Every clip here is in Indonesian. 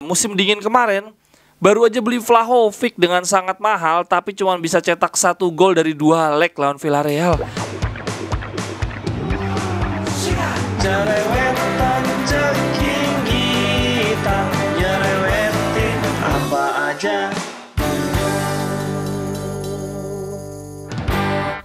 musim dingin kemarin baru aja beli Vlahovic dengan sangat mahal, tapi cuma bisa cetak 1 gol dari 2 leg lawan Villarreal. Jerewetan ceking kita, nyerewetin apa aja.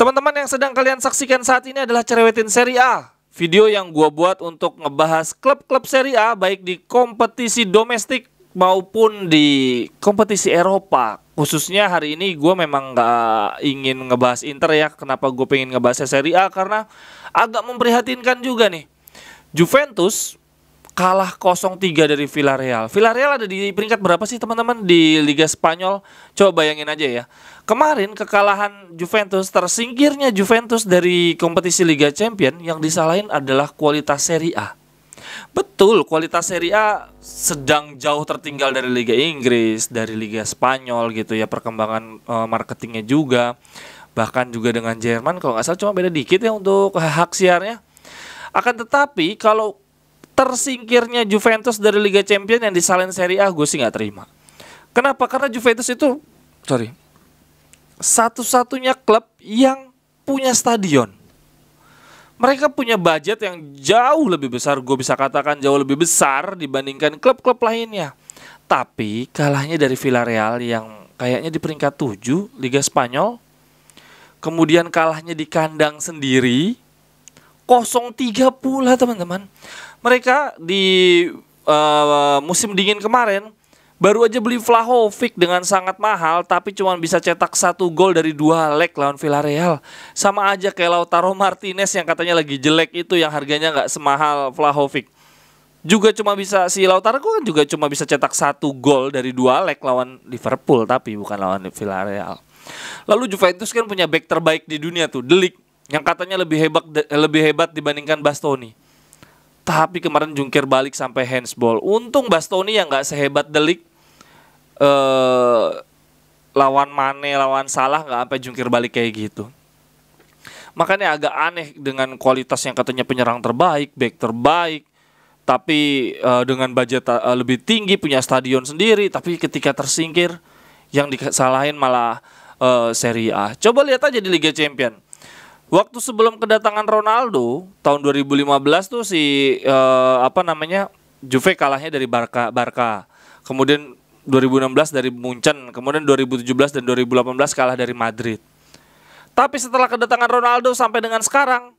Teman-teman, yang sedang kalian saksikan saat ini adalah Cerewetin Serie A. Video yang gua buat untuk ngebahas klub-klub Serie A baik di kompetisi domestik maupun di kompetisi Eropa. Khususnya hari ini gue memang nggak ingin ngebahas Inter ya. Kenapa gue pengen ngebahas Serie A? Karena agak memprihatinkan juga nih. Juventus kalah 0-3 dari Villarreal. Villarreal ada di peringkat berapa sih teman-teman di Liga Spanyol? Coba bayangin aja ya. Kemarin kekalahan Juventus, tersingkirnya Juventus dari kompetisi Liga Champion, yang disalahin adalah kualitas Serie A. Betul, kualitas Serie A sedang jauh tertinggal dari Liga Inggris, dari Liga Spanyol gitu ya. Perkembangan marketingnya juga, bahkan juga dengan Jerman kalau nggak salah cuma beda dikit ya untuk hak siarnya. Akan tetapi kalau tersingkirnya Juventus dari Liga Champions yang disalahin Serie A, gue sih nggak terima. Kenapa? Karena Juventus itu satu-satunya klub yang punya stadion. Mereka punya budget yang jauh lebih besar, gue bisa katakan jauh lebih besar dibandingkan klub-klub lainnya. Tapi kalahnya dari Villarreal yang kayaknya di peringkat 7 Liga Spanyol. Kemudian kalahnya di kandang sendiri 0-3 pula teman-teman. Mereka di musim dingin kemarin baru aja beli Vlahovic dengan sangat mahal, tapi cuma bisa cetak 1 gol dari 2 leg lawan Villarreal. Sama aja kayak Lautaro Martinez yang katanya lagi jelek itu, yang harganya nggak semahal Vlahovic. Juga cuma bisa, si Lautaro kan juga cuma bisa cetak 1 gol dari 2 leg lawan Liverpool, tapi bukan lawan Villarreal. Lalu Juventus kan punya back terbaik di dunia tuh, De Ligt, yang katanya lebih hebat dibandingkan Bastoni. Tapi kemarin jungkir balik sampai handsball. Untung Bastoni yang nggak sehebat De Ligt. Lawan Mane, lawan Salah nggak sampai jungkir balik kayak gitu. Makanya agak aneh dengan kualitas yang katanya penyerang terbaik, back terbaik, tapi dengan budget lebih tinggi, punya stadion sendiri, tapi ketika tersingkir yang disalahin malah Serie A. Coba lihat aja di Liga Champion. Waktu sebelum kedatangan Ronaldo tahun 2015 tuh Juve kalahnya dari Barca. Kemudian 2016 dari Munchen, kemudian 2017 dan 2018 kalah dari Madrid. Tapi setelah kedatangan Ronaldo sampai dengan sekarang,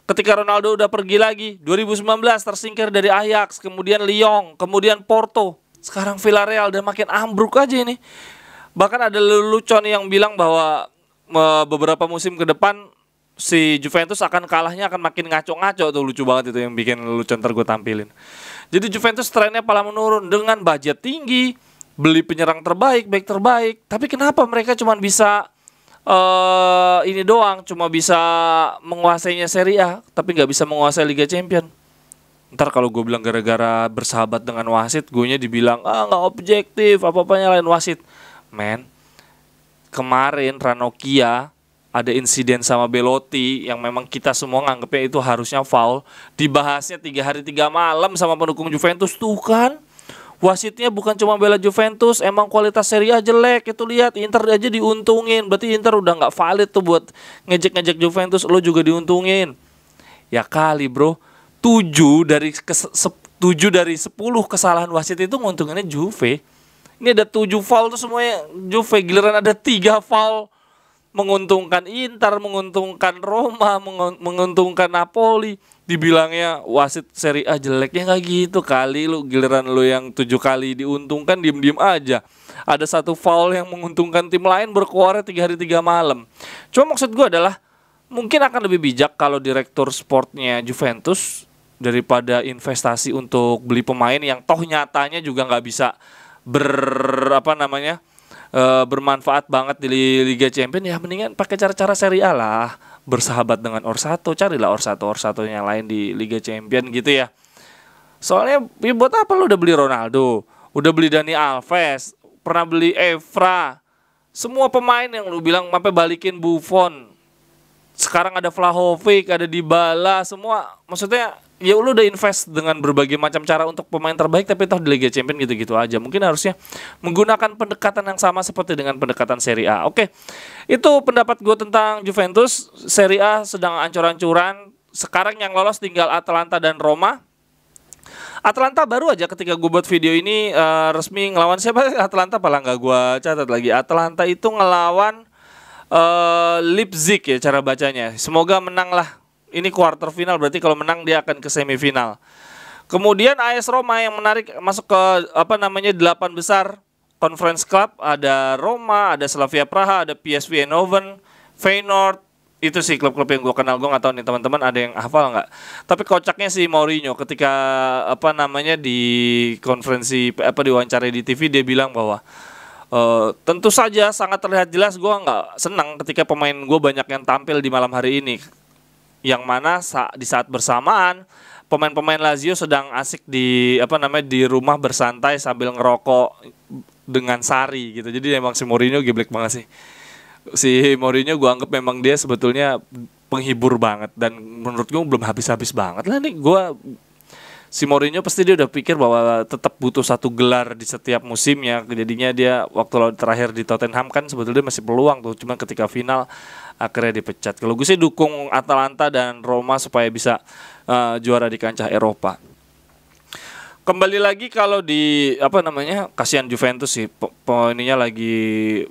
ketika Ronaldo udah pergi lagi, 2019 tersingkir dari Ajax, kemudian Lyon, kemudian Porto, sekarang Villarreal, dan makin ambruk aja ini. Bahkan ada lelucon yang bilang bahwa beberapa musim ke depan si Juventus akan kalahnya akan makin ngaco-ngaco tuh, lucu banget itu yang bikin lelucon, ntar gue tampilin. Jadi Juventus trennya malah menurun dengan budget tinggi, beli penyerang terbaik, back terbaik. Tapi kenapa mereka cuma bisa ini doang, cuma bisa menguasainya Serie A, tapi nggak bisa menguasai Liga Champion? Ntar kalau gue bilang gara-gara bersahabat dengan wasit, gue dibilang nggak objektif, apa-apanya lain wasit. Men, kemarin Ranocchia ada insiden sama Belotti yang memang kita semua nganggepnya itu harusnya foul. Dibahasnya 3 hari 3 malam sama pendukung Juventus. Tuh kan, wasitnya bukan cuma bela Juventus, emang kualitas Serie A jelek. Itu lihat, Inter aja diuntungin. Berarti Inter udah gak valid tuh buat ngejek-ngejek Juventus. Lo juga diuntungin. Ya kali bro, 7 dari 10 kesalahan wasit itu nguntungannya Juve. Ini ada 7 foul tuh semuanya Juve. Giliran ada 3 foul menguntungkan Inter, menguntungkan Roma, menguntungkan Napoli. Dibilangnya wasit Serie A jeleknya nggak gitu kali. Lu giliran lu yang 7 kali diuntungkan, diem-diem aja. Ada 1 foul yang menguntungkan tim lain, berkuarnya 3 hari 3 malam. Cuma maksud gue adalah mungkin akan lebih bijak kalau direktur sportnya Juventus daripada investasi untuk beli pemain yang toh nyatanya juga nggak bisa bermanfaat banget di Liga Champions, ya mendingan pakai cara-cara Serie A lah. Bersahabat dengan Orsato, carilah Orsato yang lain di Liga Champions gitu ya. Soalnya ya buat apa lu udah beli Ronaldo, udah beli Dani Alves, pernah beli Evra, semua pemain yang lu bilang sampai balikin Buffon. Sekarang ada Vlahovic, ada Dybala, semua maksudnya ya lu udah invest dengan berbagai macam cara untuk pemain terbaik, tapi toh di Liga Champions gitu-gitu aja. Mungkin harusnya menggunakan pendekatan yang sama seperti dengan pendekatan Serie A. Oke, itu pendapat gue tentang Juventus. Serie A sedang ancur-ancuran. Sekarang yang lolos tinggal Atalanta dan Roma. Atalanta baru aja ketika gue buat video ini resmi ngelawan siapa? Atalanta paling nggak gue catat lagi. Atalanta itu ngelawan Leipzig ya cara bacanya. Semoga menang lah. Ini quarter final, berarti kalau menang dia akan ke semifinal. Kemudian AS Roma yang menarik masuk ke 8 besar Conference Club. Ada Roma, ada Slavia Praha, ada PSV Eindhoven, Feyenoord. Itu sih klub-klub yang gue kenal. Gue nggak tahu nih teman-teman ada yang hafal nggak. Tapi kocaknya si Mourinho ketika di konferensi diwawancarai di TV, dia bilang bahwa tentu saja sangat terlihat jelas gue nggak senang ketika pemain gue banyak yang tampil di malam hari ini. Yang mana di saat bersamaan pemain-pemain Lazio sedang asik di di rumah bersantai sambil ngerokok dengan sari gitu. Jadi emang si Mourinho geblek banget sih. Si Mourinho gue anggap memang dia sebetulnya penghibur banget, dan menurut gue belum habis-habis banget lah nih. Si Mourinho pasti dia udah pikir bahwa tetap butuh 1 gelar di setiap musimnya. Jadinya dia waktu terakhir di Tottenham kan sebetulnya masih peluang tuh, cuman ketika final akhirnya dipecat. Kalau gue sih dukung Atalanta dan Roma supaya bisa juara di kancah Eropa. Kembali lagi kalau di kasihan Juventus sih, poinnya lagi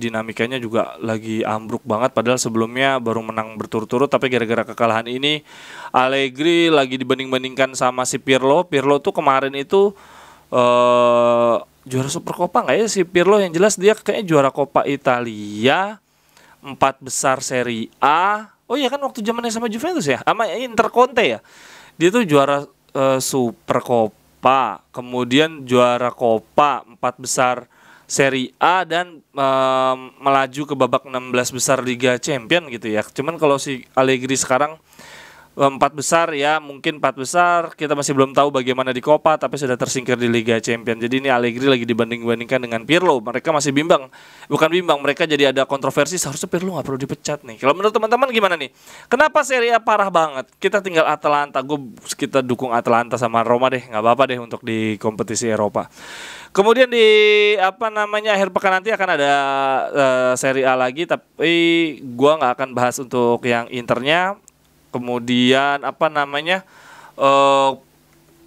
dinamikanya juga lagi ambruk banget, padahal sebelumnya baru menang berturut-turut, tapi gara-gara kekalahan ini Allegri lagi dibanding-bandingkan sama si Pirlo. Pirlo tuh kemarin itu juara Supercoppa nggak ya si Pirlo? Yang jelas dia kayaknya juara Coppa Italia, 4 besar Serie A. Oh iya kan waktu zamannya sama Juventus ya, sama Inter Conte ya. Dia tuh juara Supercoppa, kemudian juara Coppa, 4 besar Serie A, dan melaju ke babak 16 besar Liga Champions gitu ya. Cuman kalau si Allegri sekarang 4 besar ya, mungkin 4 besar kita masih belum tahu bagaimana di Coppa, tapi sudah tersingkir di Liga Champions. Jadi ini Allegri lagi dibanding-bandingkan dengan Pirlo. Mereka masih bimbang, bukan bimbang, mereka jadi ada kontroversi, seharusnya Pirlo nggak perlu dipecat nih. Kalau menurut teman-teman gimana nih? Kenapa Serie A parah banget? Kita tinggal Atalanta. Kita dukung Atalanta sama Roma deh, nggak apa-apa deh untuk di kompetisi Eropa. Kemudian di akhir pekan nanti akan ada Serie A lagi, tapi gua nggak akan bahas untuk yang Internya. Kemudian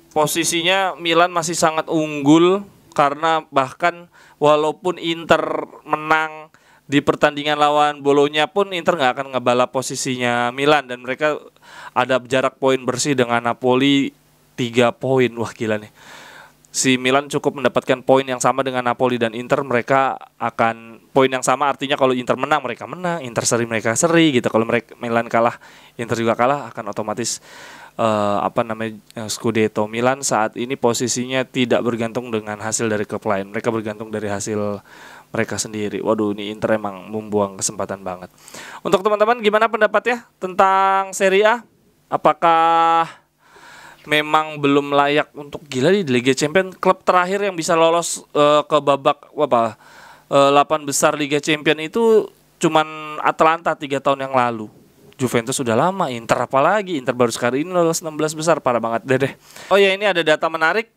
posisinya Milan masih sangat unggul, karena bahkan walaupun Inter menang di pertandingan lawan Bolonya pun Inter nggak akan ngebalap posisinya Milan, dan mereka ada jarak poin bersih dengan Napoli 3 poin. Wah gila nih. Si Milan cukup mendapatkan poin yang sama dengan Napoli dan Inter, mereka akan poin yang sama, artinya kalau Inter menang mereka menang, Inter seri mereka seri gitu. Kalau Milan kalah, Inter juga kalah, akan otomatis Scudetto. Milan saat ini posisinya tidak bergantung dengan hasil dari klub lain, mereka bergantung dari hasil mereka sendiri. Waduh, ini Inter emang membuang kesempatan banget. Untuk teman-teman gimana pendapatnya tentang Serie A? Apakah memang belum layak untuk gila di Liga Champions? Klub terakhir yang bisa lolos ke babak 8 besar Liga Champions itu cuman Atalanta 3 tahun yang lalu. Juventus sudah lama, Inter apalagi, Inter baru sekali ini lolos 16 besar, parah banget deh. Oh ya, ini ada data menarik.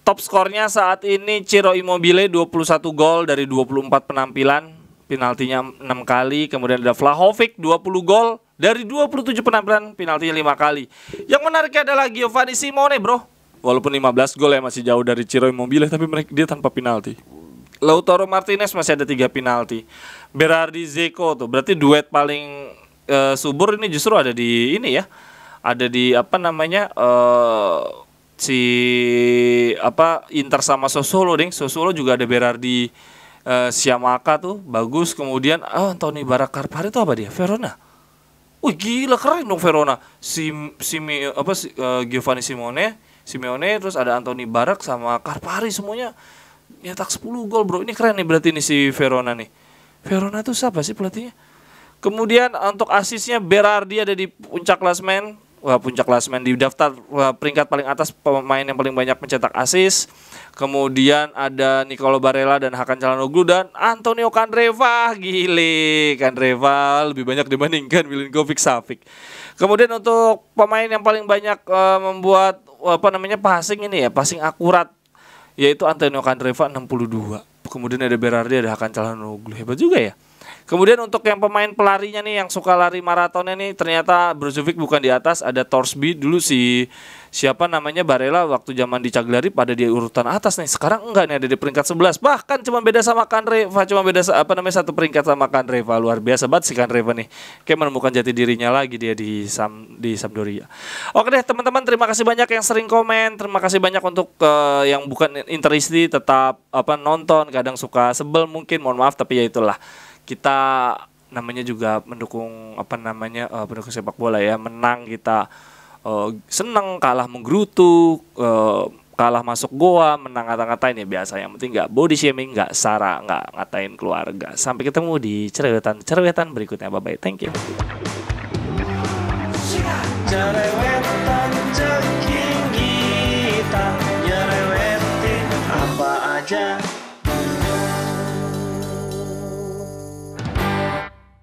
Top skornya saat ini Ciro Immobile 21 gol dari 24 penampilan, penaltinya 6 kali. Kemudian ada Vlahovic 20 gol dari 27 penampilan, penaltinya 5 kali. Yang menariknya adalah Giovanni Simone, bro. Walaupun 15 gol ya, masih jauh dari Ciro Immobile, tapi dia tanpa penalti. Lautaro Martinez masih ada 3 penalti. Berardi Dzeko tuh, berarti duet paling subur ini justru ada di ini ya. Ada di Inter sama Sassuolo, ding. Sassuolo juga ada Berardi Siamaka tuh, bagus. Kemudian Anthony Carpari itu apa dia? Verona. Wih gila, keren dong Verona. Giovanni Simeone, terus ada Anthony Barak sama Carpari, semuanya nyetak 10 gol, bro. Ini keren nih berarti nih si Verona nih. Verona tuh siapa sih pelatihnya? Kemudian untuk asisnya Berardi ada di puncak klasemen. puncak klasemen di daftar peringkat paling atas pemain yang paling banyak mencetak assist. Kemudian ada Nicolo Barella dan Hakan Çalhanoğlu dan Antonio Candreva. Gile, Candreva lebih banyak dibandingkan Milinkovic Savic. Kemudian untuk pemain yang paling banyak membuat passing ini ya, passing akurat, yaitu Antonio Candreva 62. Kemudian ada Berardi, ada Hakan Çalhanoğlu. Hebat juga ya. Kemudian untuk yang pemain pelarinya nih yang suka lari maratonnya nih, ternyata Brozovic bukan di atas, ada Torsby. Dulu siapa namanya Barella waktu zaman di Cagliari pada di urutan atas nih. Sekarang enggak nih, ada di peringkat 11. Bahkan cuma beda sama Candreva, cuma beda satu peringkat sama Candreva. Luar biasa banget si Candreva nih. Kayak menemukan jati dirinya lagi dia di Sampdoria. Oke deh teman-teman, terima kasih banyak yang sering komen. Terima kasih banyak untuk yang bukan Interisti tetap nonton, kadang suka sebel mungkin, mohon maaf, tapi ya itulah. Kita namanya juga mendukung pendukung sepak bola ya, menang kita seneng, kalah menggerutu, kalah masuk goa, menang ngata-ngatain ya biasa. Yang penting nggak body shaming, nggak sara, nggak ngatain keluarga. Sampai ketemu di cerewetan berikutnya. Bye bye, thank you. Cerewetan ceking kita, nyerewetin apa aja.